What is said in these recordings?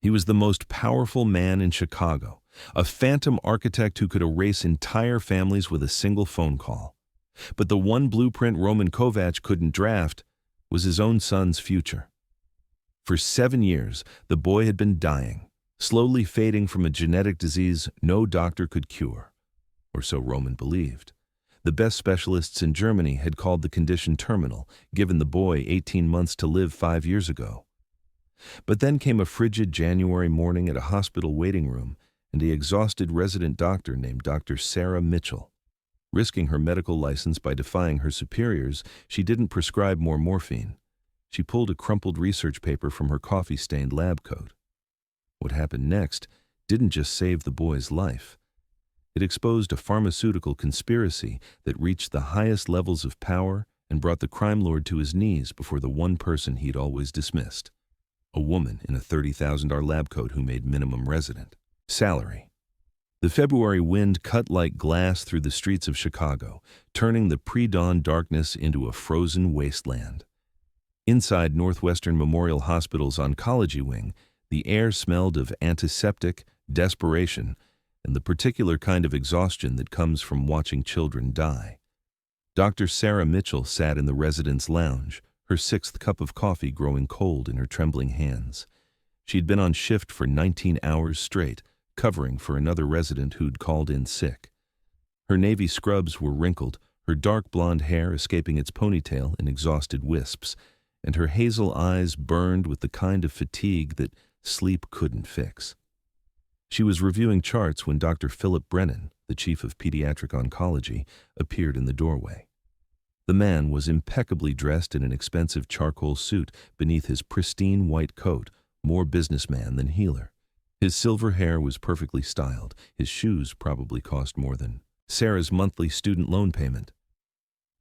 He was the most powerful man in Chicago, a phantom architect who could erase entire families with a single phone call. But the one blueprint Roman Kovac couldn't draft was his own son's future. For 7 years, the boy had been dying, slowly fading from a genetic disease no doctor could cure. Or so Roman believed. The best specialists in Germany had called the condition terminal, given the boy 18 months to live 5 years ago. But then came a frigid January morning at a hospital waiting room, and the exhausted resident doctor named Dr. Sarah Mitchell. Risking her medical license by defying her superiors, she didn't prescribe more morphine. She pulled a crumpled research paper from her coffee-stained lab coat. What happened next didn't just save the boy's life. It exposed a pharmaceutical conspiracy that reached the highest levels of power and brought the crime lord to his knees before the one person he'd always dismissed. A woman in a $30,000 lab coat who made minimum resident salary. The February wind cut like glass through the streets of Chicago, turning the pre-dawn darkness into a frozen wasteland. Inside Northwestern Memorial Hospital's oncology wing, the air smelled of antiseptic, desperation, and the particular kind of exhaustion that comes from watching children die. Dr. Sarah Mitchell sat in the resident's lounge, her 6th cup of coffee growing cold in her trembling hands. She'd been on shift for 19 hours straight, covering for another resident who'd called in sick. Her navy scrubs were wrinkled, her dark blonde hair escaping its ponytail in exhausted wisps, and her hazel eyes burned with the kind of fatigue that sleep couldn't fix. She was reviewing charts when Dr. Philip Brennan, the chief of pediatric oncology, appeared in the doorway. The man was impeccably dressed in an expensive charcoal suit beneath his pristine white coat, more businessman than healer. His silver hair was perfectly styled. His shoes probably cost more than Sarah's monthly student loan payment.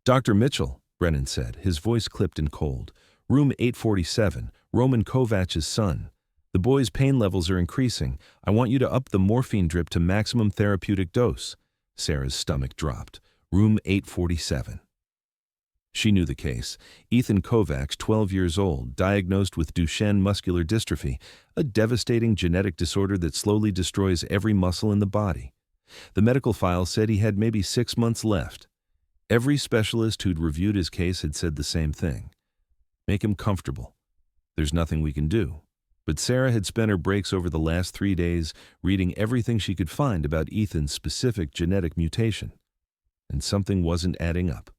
"Dr. Mitchell," Brennan said, his voice clipped and cold. "Room 847, Roman Kovac's son. The boy's pain levels are increasing. I want you to up the morphine drip to maximum therapeutic dose." Sarah's stomach dropped. Room 847. She knew the case. Ethan Kovac, 12 years old, diagnosed with Duchenne muscular dystrophy, a devastating genetic disorder that slowly destroys every muscle in the body. The medical file said he had maybe 6 months left. Every specialist who'd reviewed his case had said the same thing. Make him comfortable. There's nothing we can do. But Sarah had spent her breaks over the last 3 days reading everything she could find about Ethan's specific genetic mutation. And something wasn't adding up.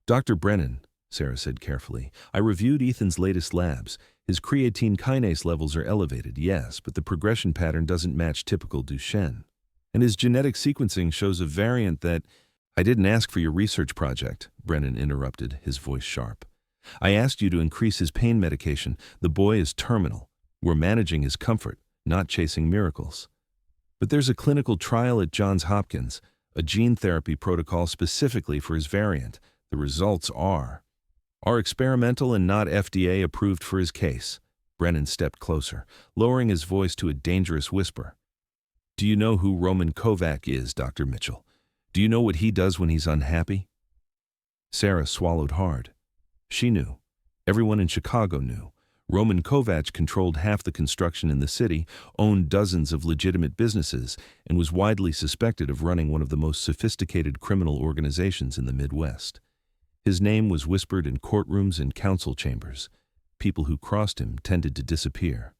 "Dr. Brennan," Sarah said carefully, "I reviewed Ethan's latest labs. His creatine kinase levels are elevated, yes, but the progression pattern doesn't match typical Duchenne. And his genetic sequencing shows a variant that—" "I didn't ask for your research project," Brennan interrupted, his voice sharp. "I asked you to increase his pain medication. The boy is terminal. We're managing his comfort, not chasing miracles. But there's a clinical trial at Johns Hopkins, a gene therapy protocol specifically for his variant. The results are experimental and not FDA approved for his case." Brennan stepped closer, lowering his voice to a dangerous whisper. "Do you know who Roman Kovac is, Dr. Mitchell? Do you know what he does when he's unhappy?" Sarah swallowed hard. She knew. Everyone in Chicago knew. Roman Kovac controlled half the construction in the city, owned dozens of legitimate businesses, and was widely suspected of running one of the most sophisticated criminal organizations in the Midwest. His name was whispered in courtrooms and council chambers. People who crossed him tended to disappear.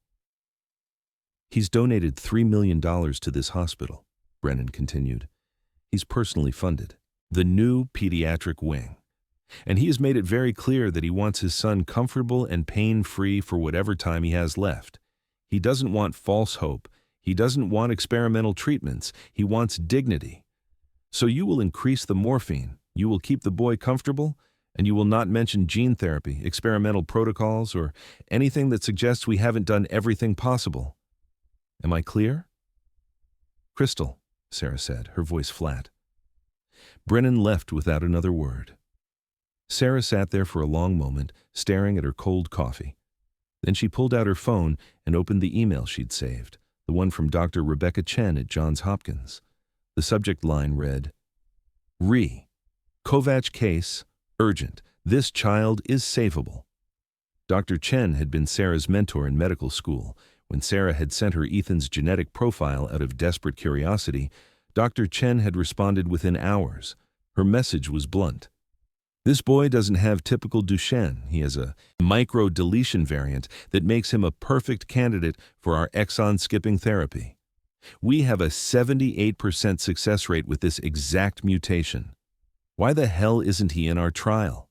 "He's donated $3 million to this hospital," Brennan continued. "He's personally funded the new pediatric wing. And he has made it very clear that he wants his son comfortable and pain-free for whatever time he has left. He doesn't want false hope. He doesn't want experimental treatments. He wants dignity. So you will increase the morphine, you will keep the boy comfortable, and you will not mention gene therapy, experimental protocols, or anything that suggests we haven't done everything possible. Am I clear?" "Crystal," Sarah said, her voice flat. Brennan left without another word. Sarah sat there for a long moment, staring at her cold coffee. Then she pulled out her phone and opened the email she'd saved, the one from Dr. Rebecca Chen at Johns Hopkins. The subject line read, Kovac case, urgent. This child is savable. Dr. Chen had been Sarah's mentor in medical school, When Sarah had sent her Ethan's genetic profile out of desperate curiosity, Dr. Chen had responded within hours. Her message was blunt. This boy doesn't have typical Duchenne. He has a micro-deletion variant that makes him a perfect candidate for our exon-skipping therapy. We have a 78% success rate with this exact mutation. Why the hell isn't he in our trial?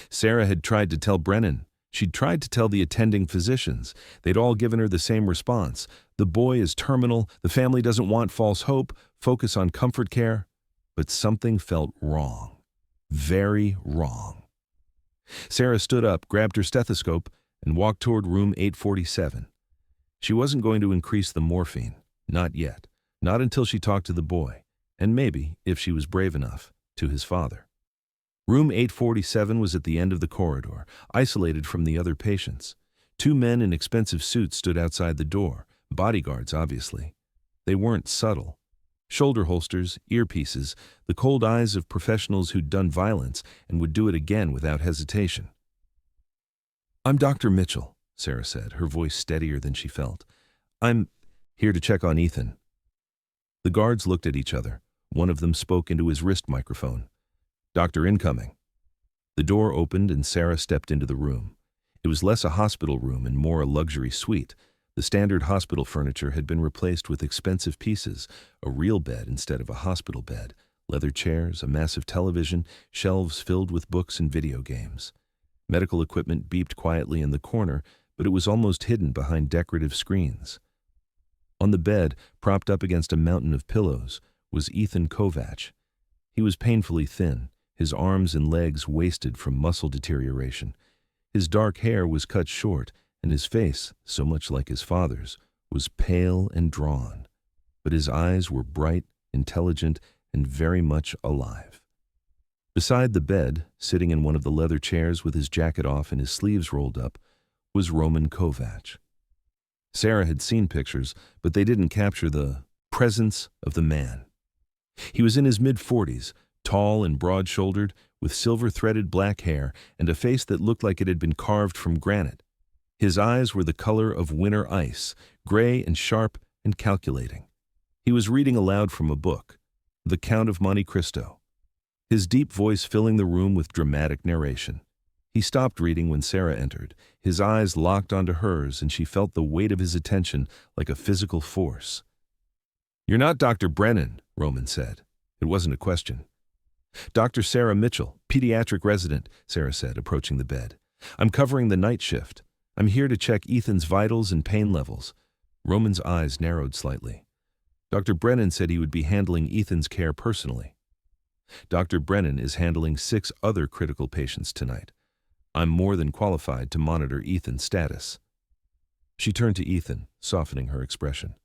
Sarah had tried to tell Brennan. She'd tried to tell the attending physicians. They'd all given her the same response. The boy is terminal. The family doesn't want false hope. Focus on comfort care. But something felt wrong. Very wrong. Sarah stood up, grabbed her stethoscope, and walked toward room 847. She wasn't going to increase the morphine. Not yet. Not until she talked to the boy. And maybe, if she was brave enough, to his father. Room 847 was at the end of the corridor, isolated from the other patients. Two men in expensive suits stood outside the door, bodyguards obviously. They weren't subtle. Shoulder holsters, earpieces, the cold eyes of professionals who'd done violence and would do it again without hesitation. "I'm Dr. Mitchell," Sarah said, her voice steadier than she felt. "I'm here to check on Ethan." The guards looked at each other. One of them spoke into his wrist microphone. "Doctor incoming." The door opened and Sarah stepped into the room. It was less a hospital room and more a luxury suite. The standard hospital furniture had been replaced with expensive pieces, a real bed instead of a hospital bed, leather chairs, a massive television, shelves filled with books and video games. Medical equipment beeped quietly in the corner, but it was almost hidden behind decorative screens. On the bed, propped up against a mountain of pillows, was Ethan Kovach. He was painfully thin, his arms and legs wasted from muscle deterioration. His dark hair was cut short, and his face, so much like his father's, was pale and drawn. But his eyes were bright, intelligent, and very much alive. Beside the bed, sitting in one of the leather chairs with his jacket off and his sleeves rolled up, was Roman Kovach. Sarah had seen pictures, but they didn't capture the presence of the man. He was in his mid-40s, tall and broad-shouldered, with silver-threaded black hair and a face that looked like it had been carved from granite. His eyes were the color of winter ice, gray and sharp and calculating. He was reading aloud from a book, The Count of Monte Cristo, his deep voice filling the room with dramatic narration. He stopped reading when Sarah entered. His eyes locked onto hers, and she felt the weight of his attention like a physical force. "You're not Dr. Brennan," Roman said. It wasn't a question. "Dr. Sarah Mitchell, pediatric resident," Sarah said, approaching the bed. "I'm covering the night shift. I'm here to check Ethan's vitals and pain levels." Roman's eyes narrowed slightly. "Dr. Brennan said he would be handling Ethan's care personally." "Dr. Brennan is handling 6 other critical patients tonight. I'm more than qualified to monitor Ethan's status." She turned to Ethan, softening her expression.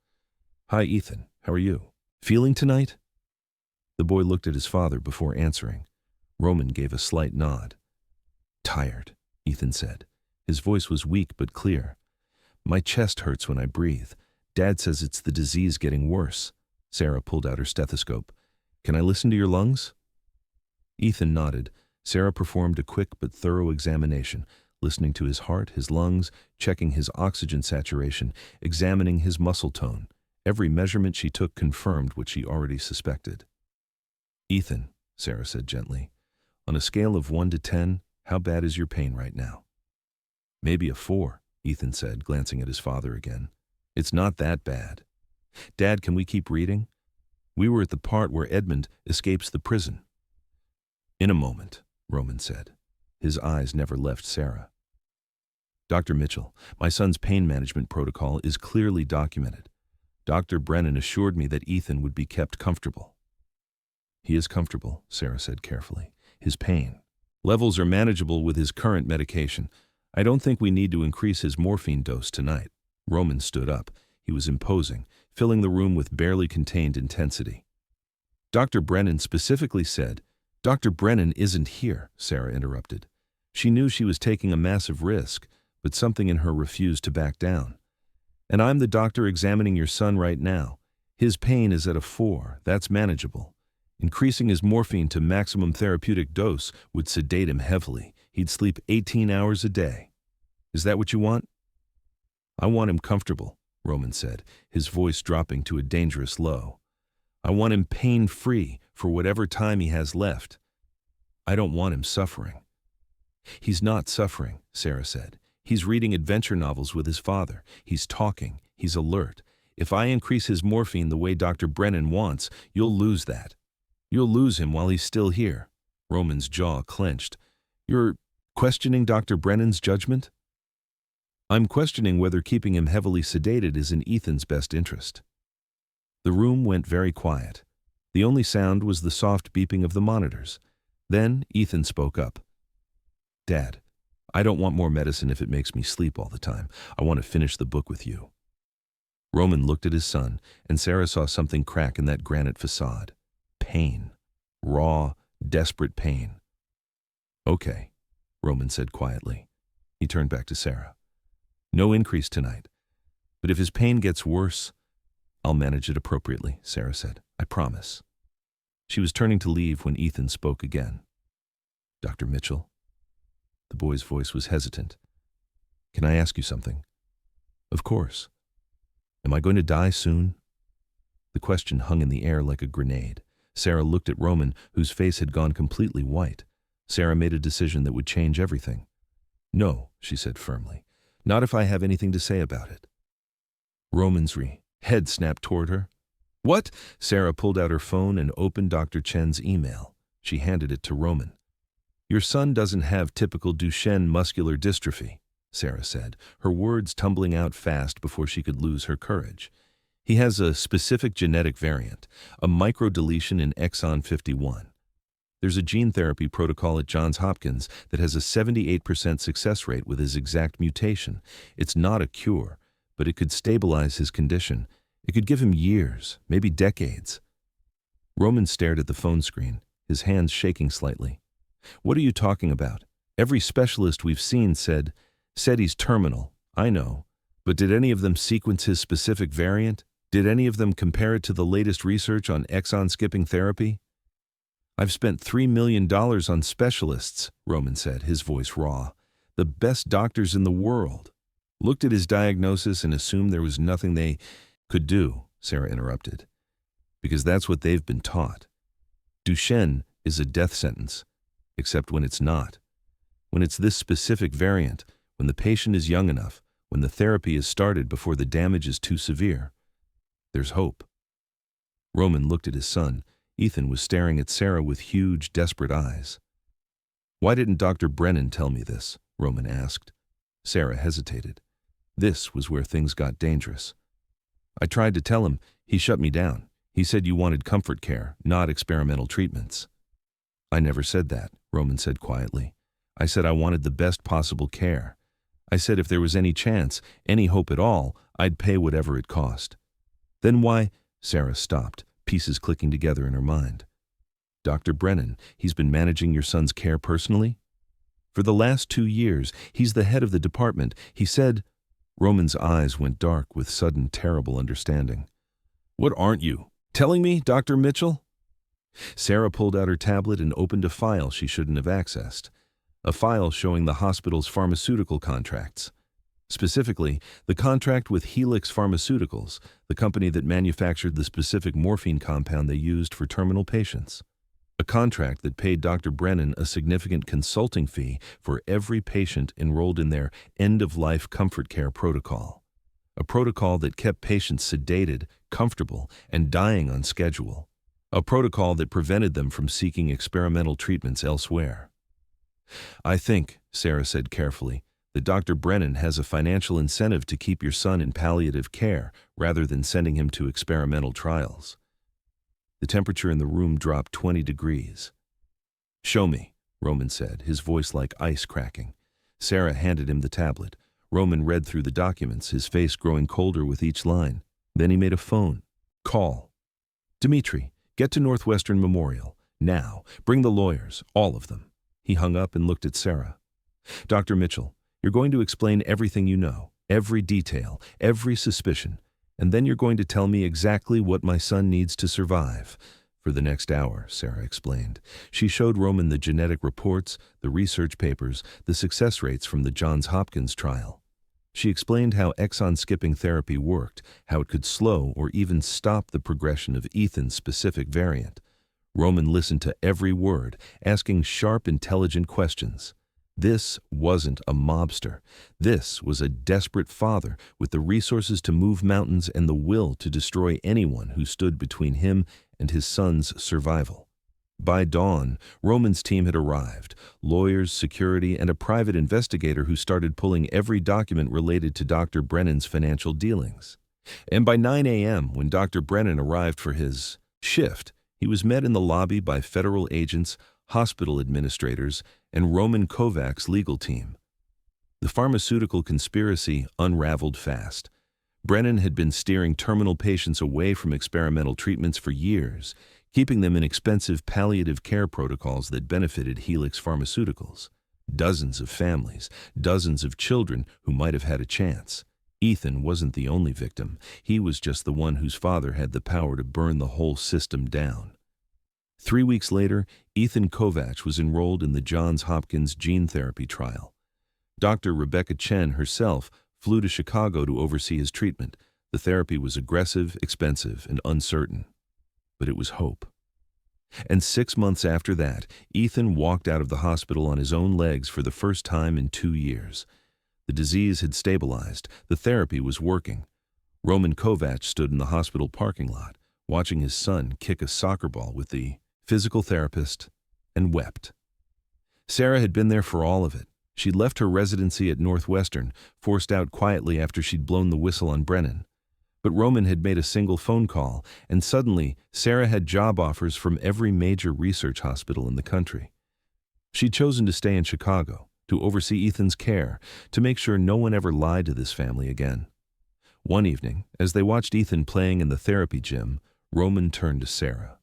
"Hi, Ethan. How are you? Feeling tonight?" The boy looked at his father before answering. Roman gave a slight nod. "Tired," Ethan said. His voice was weak but clear. "My chest hurts when I breathe. Dad says it's the disease getting worse." Sarah pulled out her stethoscope. "Can I listen to your lungs?" Ethan nodded. Sarah performed a quick but thorough examination, listening to his heart, his lungs, checking his oxygen saturation, examining his muscle tone. Every measurement she took confirmed what she already suspected. "Ethan," Sarah said gently, "on a scale of 1 to 10, how bad is your pain right now?" "Maybe a 4, Ethan said, glancing at his father again. "It's not that bad. Dad, can we keep reading? We were at the part where Edmund escapes the prison." "In a moment," Roman said. His eyes never left Sarah. "Dr. Mitchell, my son's pain management protocol is clearly documented. Dr. Brennan assured me that Ethan would be kept comfortable." "He is comfortable," Sarah said carefully. "His pain levels are manageable with his current medication. I don't think we need to increase his morphine dose tonight." Roman stood up. He was imposing, filling the room with barely contained intensity. "Dr. Brennan specifically said—" "Dr. Brennan isn't here," Sarah interrupted. She knew she was taking a massive risk, but something in her refused to back down. "And I'm the doctor examining your son right now. His pain is at a 4. That's manageable. Increasing his morphine to maximum therapeutic dose would sedate him heavily. He'd sleep 18 hours a day. Is that what you want?" I want him comfortable, Roman said, his voice dropping to a dangerous low. I want him pain-free for whatever time he has left. I don't want him suffering. He's not suffering, Sarah said. He's reading adventure novels with his father. He's talking. He's alert. If I increase his morphine the way Dr. Brennan wants, you'll lose that. You'll lose him while he's still here. Roman's jaw clenched. You're questioning Dr. Brennan's judgment? I'm questioning whether keeping him heavily sedated is in Ethan's best interest. The room went very quiet. The only sound was the soft beeping of the monitors. Then Ethan spoke up. Dad, I don't want more medicine if it makes me sleep all the time. I want to finish the book with you. Roman looked at his son, and Sarah saw something crack in that granite facade. Pain. Raw, desperate pain. Okay, Roman said quietly. He turned back to Sarah. No increase tonight. But if his pain gets worse, I'll manage it appropriately, Sarah said. I promise. She was turning to leave when Ethan spoke again. Dr. Mitchell? The boy's voice was hesitant. Can I ask you something? Of course. Am I going to die soon? The question hung in the air like a grenade. Sarah looked at Roman, whose face had gone completely white. Sarah made a decision that would change everything. No, she said firmly. Not if I have anything to say about it. Roman's head snapped toward her. What? Sarah pulled out her phone and opened Dr. Chen's email. She handed it to Roman. Your son doesn't have typical Duchenne muscular dystrophy, Sarah said, her words tumbling out fast before she could lose her courage. He has a specific genetic variant, a microdeletion in exon 51. There's a gene therapy protocol at Johns Hopkins that has a 78% success rate with his exact mutation. It's not a cure, but it could stabilize his condition. It could give him years, maybe decades. Roman stared at the phone screen, his hands shaking slightly. What are you talking about? Every specialist we've seen said he's terminal, I know. But did any of them sequence his specific variant? Did any of them compare it to the latest research on exon-skipping therapy? I've spent $3 million on specialists, Roman said, his voice raw. The best doctors in the world. Looked at his diagnosis and assumed there was nothing they could do, Sarah interrupted. Because that's what they've been taught. Duchenne is a death sentence, except when it's not. When it's this specific variant, when the patient is young enough, when the therapy is started before the damage is too severe, there's hope. Roman looked at his son. Ethan was staring at Sarah with huge, desperate eyes. Why didn't Dr. Brennan tell me this? Roman asked. Sarah hesitated. This was where things got dangerous. I tried to tell him. He shut me down. He said you wanted comfort care, not experimental treatments. I never said that, Roman said quietly. I said I wanted the best possible care. I said if there was any chance, any hope at all, I'd pay whatever it cost. Then why? Sarah stopped, pieces clicking together in her mind. Dr. Brennan, he's been managing your son's care personally? For the last 2 years, he's the head of the department. He said... Roman's eyes went dark with sudden, terrible understanding. What aren't you? Telling me, Dr. Mitchell? Sarah pulled out her tablet and opened a file she shouldn't have accessed. A file showing the hospital's pharmaceutical contracts. Specifically, the contract with Helix Pharmaceuticals, the company that manufactured the specific morphine compound they used for terminal patients. A contract that paid Dr. Brennan a significant consulting fee for every patient enrolled in their end-of-life comfort care protocol. A protocol that kept patients sedated, comfortable, and dying on schedule. A protocol that prevented them from seeking experimental treatments elsewhere. I think, Sarah said carefully, that Dr. Brennan has a financial incentive to keep your son in palliative care rather than sending him to experimental trials. The temperature in the room dropped 20 degrees. Show me, Roman said, his voice like ice cracking. Sarah handed him the tablet. Roman read through the documents, his face growing colder with each line. Then he made a phone call. Dimitri, get to Northwestern Memorial. Now. Bring the lawyers, all of them. He hung up and looked at Sarah. Dr. Mitchell, you're going to explain everything you know, every detail, every suspicion, and then you're going to tell me exactly what my son needs to survive. For the next hour, Sarah explained. She showed Roman the genetic reports, the research papers, the success rates from the Johns Hopkins trial. She explained how exon-skipping therapy worked, how it could slow or even stop the progression of Ethan's specific variant. Roman listened to every word, asking sharp, intelligent questions. This wasn't a mobster. This was a desperate father with the resources to move mountains and the will to destroy anyone who stood between him and his son's survival. By dawn, Roman's team had arrived, lawyers, security, and a private investigator who started pulling every document related to Dr. Brennan's financial dealings. And by 9 a.m., when Dr. Brennan arrived for his shift, he was met in the lobby by federal agents, hospital administrators, and Roman Kovac's legal team. The pharmaceutical conspiracy unraveled fast. Brennan had been steering terminal patients away from experimental treatments for years, keeping them in expensive palliative care protocols that benefited Helix Pharmaceuticals. Dozens of families, dozens of children who might have had a chance. Ethan wasn't the only victim. He was just the one whose father had the power to burn the whole system down. 3 weeks later, Ethan Kovac was enrolled in the Johns Hopkins gene therapy trial. Dr. Rebecca Chen herself flew to Chicago to oversee his treatment. The therapy was aggressive, expensive, and uncertain. But it was hope. And 6 months after that, Ethan walked out of the hospital on his own legs for the first time in 2 years. The disease had stabilized. The therapy was working. Roman Kovac stood in the hospital parking lot, watching his son kick a soccer ball with the physical therapist, and wept. Sarah had been there for all of it. She'd left her residency at Northwestern, forced out quietly after she'd blown the whistle on Brennan. But Roman had made a single phone call, and suddenly Sarah had job offers from every major research hospital in the country. She'd chosen to stay in Chicago, to oversee Ethan's care, to make sure no one ever lied to this family again. One evening, as they watched Ethan playing in the therapy gym, Roman turned to Sarah.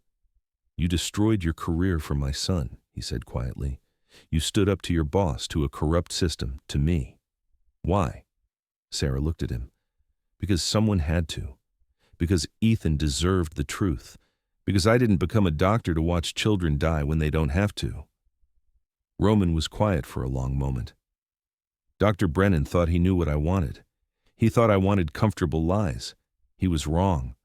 "You destroyed your career for my son," he said quietly. "You stood up to your boss, to a corrupt system, to me." "Why?" Sarah looked at him. "Because someone had to. Because Ethan deserved the truth. Because I didn't become a doctor to watch children die when they don't have to." Roman was quiet for a long moment. "Dr. Brennan thought he knew what I wanted. He thought I wanted comfortable lies. He was wrong.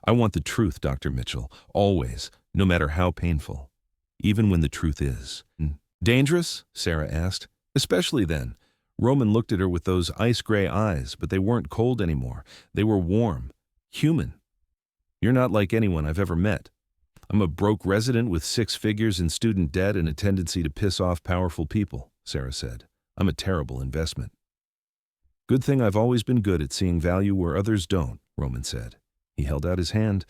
I want the truth, Dr. Mitchell, always, no matter how painful. Even when the truth is." "Dangerous?" Sarah asked. "Especially then." Roman looked at her with those ice-gray eyes, but they weren't cold anymore. They were warm, human. "You're not like anyone I've ever met. I'm a broke resident with 6 figures in student debt and a tendency to piss off powerful people," Sarah said. "I'm a terrible investment." "Good thing I've always been good at seeing value where others don't," Roman said. He held out his hand.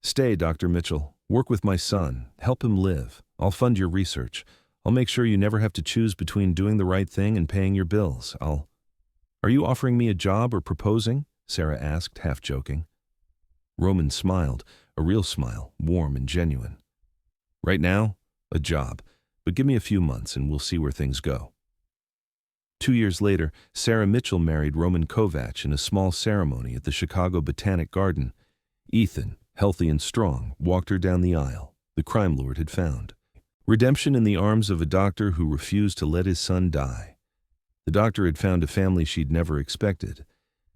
"Stay, Dr. Mitchell. Work with my son. Help him live. I'll fund your research. I'll make sure you never have to choose between doing the right thing and paying your bills. Are you offering me a job or proposing?" Sarah asked, half joking. Roman smiled, a real smile, warm and genuine. "Right now, a job, but give me a few months and we'll see where things go." 2 years later, Sarah Mitchell married Roman Kovac in a small ceremony at the Chicago Botanic Garden. Ethan, healthy and strong, walked her down the aisle. The crime lord had found redemption in the arms of a doctor who refused to let his son die. The doctor had found a family she'd never expected,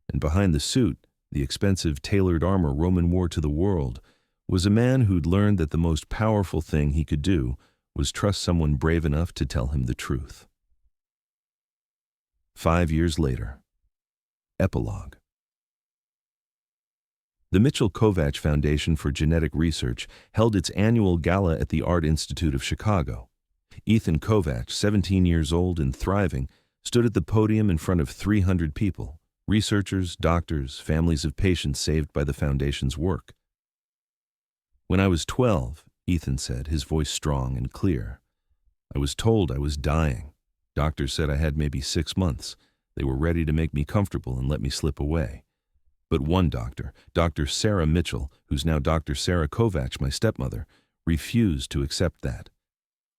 and behind the suit, the expensive tailored armor Roman wore to the world, was a man who'd learned that the most powerful thing he could do was trust someone brave enough to tell him the truth. 5 years later. Epilogue. The Mitchell-Kovac Foundation for Genetic Research held its annual gala at the Art Institute of Chicago. Ethan Kovac, 17 years old and thriving, stood at the podium in front of 300 people, researchers, doctors, families of patients saved by the foundation's work. "When I was 12, Ethan said, his voice strong and clear, "I was told I was dying. Doctors said I had maybe 6 months. They were ready to make me comfortable and let me slip away. But one doctor, Dr. Sarah Mitchell, who's now Dr. Sarah Kovac, my stepmother, refused to accept that.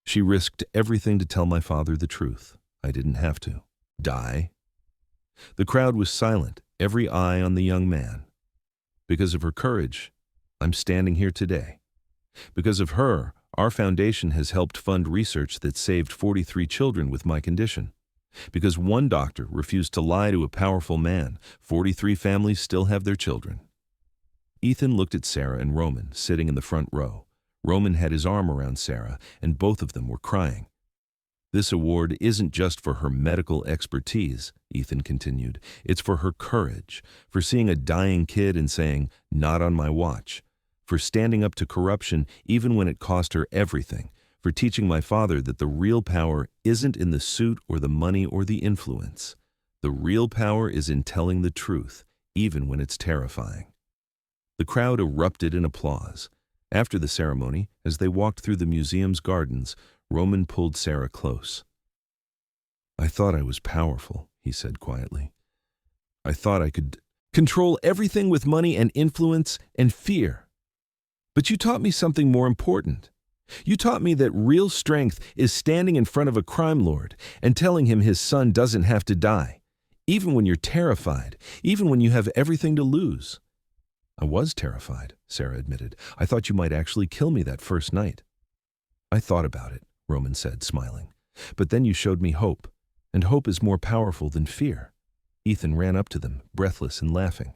She risked everything to tell my father the truth. I didn't have to. Die." The crowd was silent, every eye on the young man. Because of her courage, I'm standing here today. Because of her, our foundation has helped fund research that saved 43 children with my condition. Because one doctor refused to lie to a powerful man, 43 families still have their children. Ethan looked at Sarah and Roman, sitting in the front row. Roman had his arm around Sarah, and both of them were crying. This award isn't just for her medical expertise, Ethan continued. It's for her courage, for seeing a dying kid and saying, "Not on my watch," for standing up to corruption even when it cost her everything, for teaching my father that the real power isn't in the suit or the money or the influence. The real power is in telling the truth, even when it's terrifying. The crowd erupted in applause. After the ceremony, as they walked through the museum's gardens, Roman pulled Sarah close. "I thought I was powerful," he said quietly. "I thought I could control everything with money and influence and fear. But you taught me something more important. You taught me that real strength is standing in front of a crime lord and telling him his son doesn't have to die, even when you're terrified, even when you have everything to lose." "I was terrified," Sarah admitted. "I thought you might actually kill me that first night." "I thought about it," Roman said, smiling. "But then you showed me hope, and hope is more powerful than fear." Ethan ran up to them, breathless and laughing.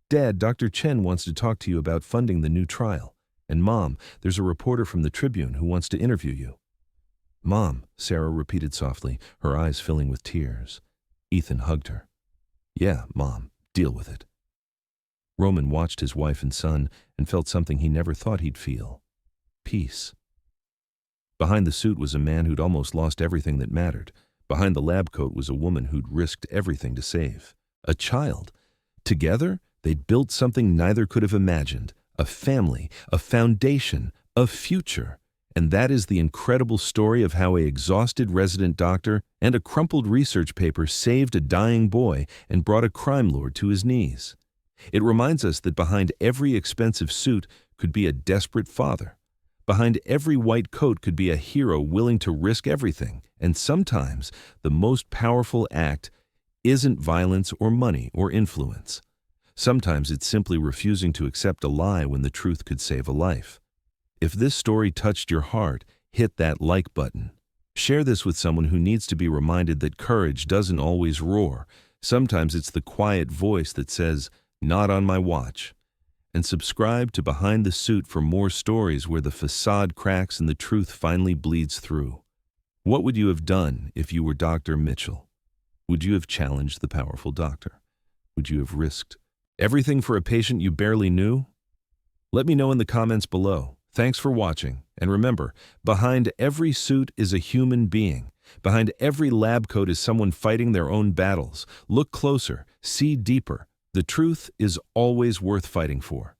"Dad, Dr. Chen wants to talk to you about funding the new trial. And Mom, there's a reporter from the Tribune who wants to interview you." "Mom," Sarah repeated softly, her eyes filling with tears. Ethan hugged her. "Yeah, Mom, deal with it." Roman watched his wife and son and felt something he never thought he'd feel: peace. Behind the suit was a man who'd almost lost everything that mattered. Behind the lab coat was a woman who'd risked everything to save a child. Together, they'd built something neither could have imagined: a family, a foundation, a future. And that is the incredible story of how an exhausted resident doctor and a crumpled research paper saved a dying boy and brought a crime lord to his knees. It reminds us that behind every expensive suit could be a desperate father. Behind every white coat could be a hero willing to risk everything. And sometimes the most powerful act isn't violence or money or influence. Sometimes it's simply refusing to accept a lie when the truth could save a life. If this story touched your heart, hit that like button. Share this with someone who needs to be reminded that courage doesn't always roar. Sometimes it's the quiet voice that says, "Not on my watch." And subscribe to Behind the Suit for more stories where the facade cracks and the truth finally bleeds through. What would you have done if you were Dr. Mitchell? Would you have challenged the powerful doctor? Would you have risked everything for a patient you barely knew? Let me know in the comments below. Thanks for watching. And remember, behind every suit is a human being. Behind every lab coat is someone fighting their own battles. Look closer, see deeper. The truth is always worth fighting for.